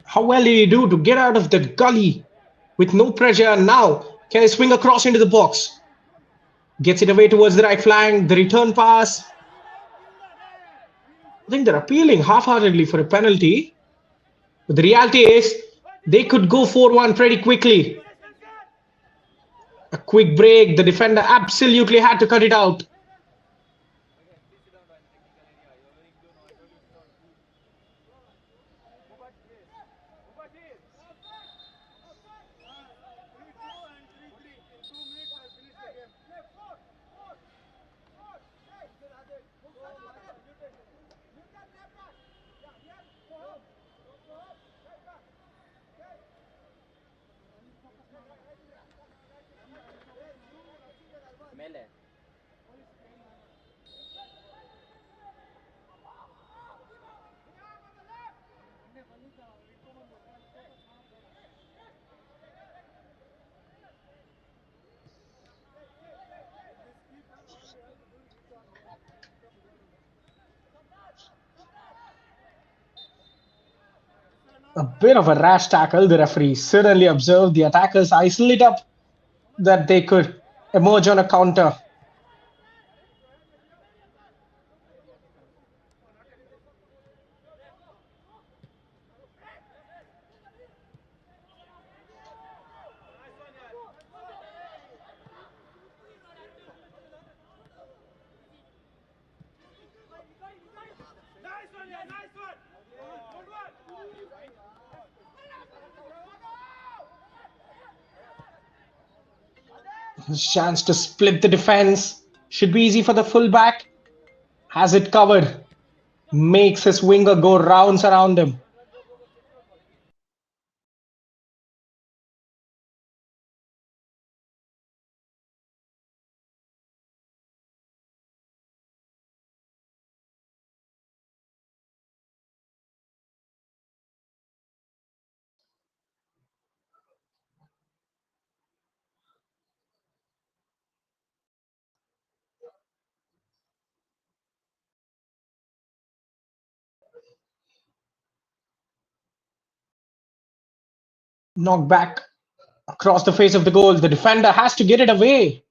How well did he do to get out of the gully with no pressure? And now, can he swing across into the box? Gets it away towards the right flank. The return pass. I think they're appealing half-heartedly for a penalty. But the reality is, they could go 4-1 pretty quickly. A quick break. The defender absolutely had to cut it out. A bit of a rash tackle. The referee certainly observed the attackers' eyes lit up that they could emerge on a counter. His chance to split the defense. Should be easy for the fullback. Has it covered. Makes his winger go rounds around him. Knocked back across the face of the goal. The defender has to get it away.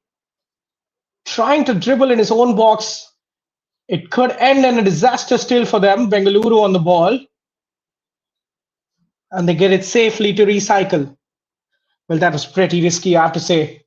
Trying to dribble in his own box. It could end in a disaster still for them. Bengaluru on the ball. And they get it safely to recycle. Well, that was pretty risky, I have to say.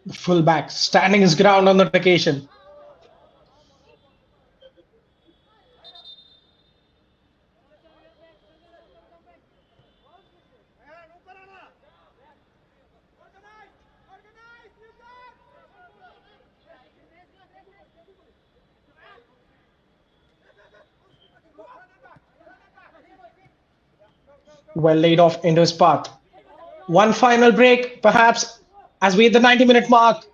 The fullback standing his ground on that occasion. Well laid off into his path. One final break, perhaps, as we hit the 90-minute mark.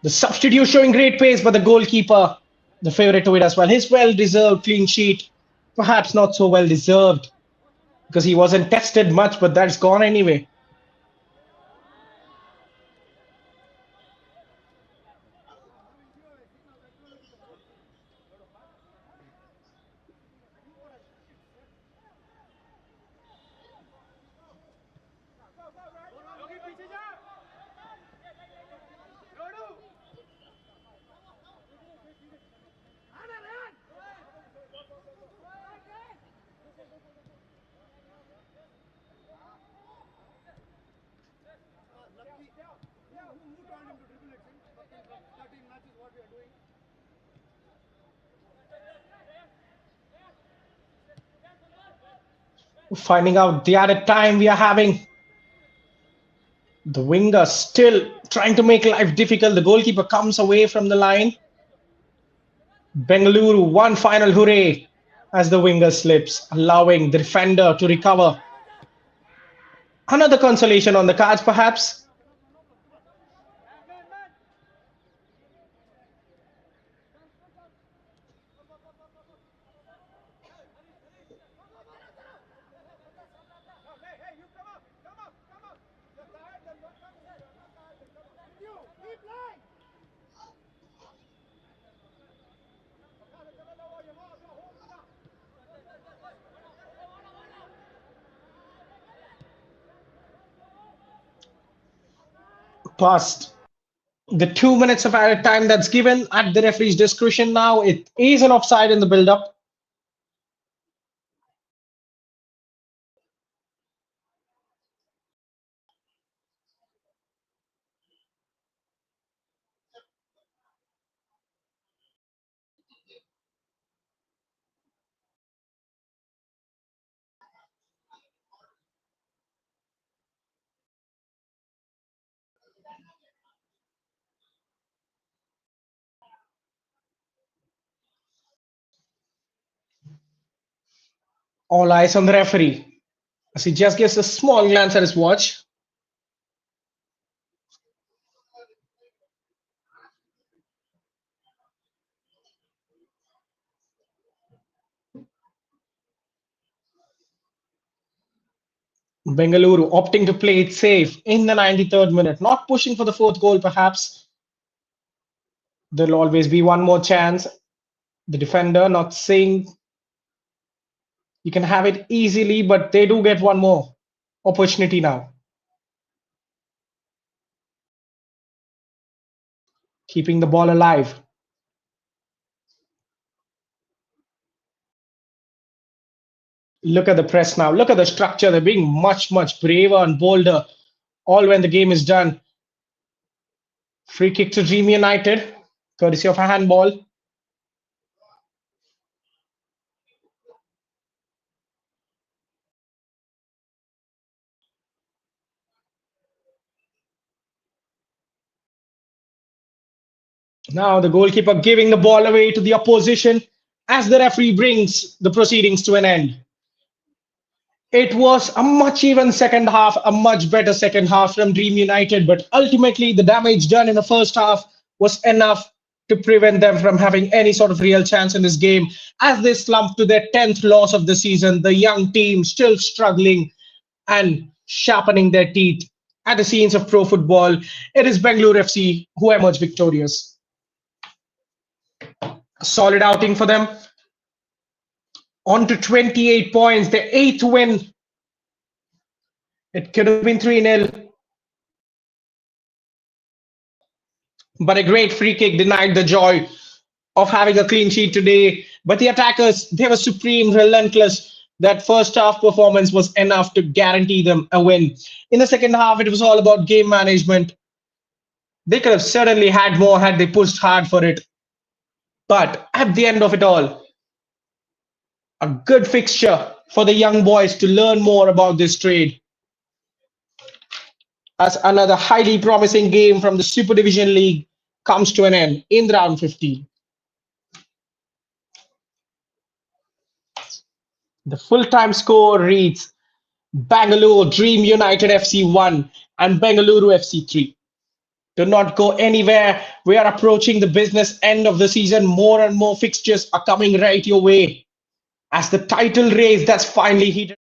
The substitute showing great pace, but the goalkeeper, the favourite to it as well. His well-deserved clean sheet, perhaps not so well-deserved because he wasn't tested much, but that's gone anyway. Finding out the added time we are having. The winger still trying to make life difficult. The goalkeeper comes away from the line. Bengaluru, one final hooray as the winger slips, allowing the defender to recover. Another consolation on the cards, perhaps. Past the 2 minutes of added time that's given at the referee's discretion now. It is an offside in the build-up. All eyes on the referee as he just gives a small glance at his watch. Bengaluru opting to play it safe in the 93rd minute, not pushing for the fourth goal, perhaps. There'll always be one more chance. The defender not saying you can have it easily, but they do get one more opportunity now. Keeping the ball alive. Look at the press now. Look at the structure. They're being much, much braver and bolder, all when the game is done. Free kick to Dream United, courtesy of a handball. Now the goalkeeper giving the ball away to the opposition as the referee brings the proceedings to an end. It was a much even second half, a much better second half from Dream United, but ultimately the damage done in the first half was enough to prevent them from having any sort of real chance in this game as they slump to their 10th loss of the season. The young team still struggling and sharpening their teeth at the scenes of pro football. It is Bengaluru FC who emerged victorious. A solid outing for them. On to 28 points, the eighth win. It could have been 3-0, but a great free kick denied the joy of having a clean sheet today. But the attackers, they were supreme, relentless. That first half performance was enough to guarantee them a win. In the second half, it was all about game management. They could have certainly had more had they pushed hard for it. But at the end of it all, a good fixture for the young boys to learn more about this trade. As another highly promising game from the Super Division League comes to an end in round 15. The full-time score reads Bangalore Dream United FC 1 and Bengaluru FC 3. Do not go anywhere. We are approaching the business end of the season. More and more fixtures are coming right your way as the title race that's finally heated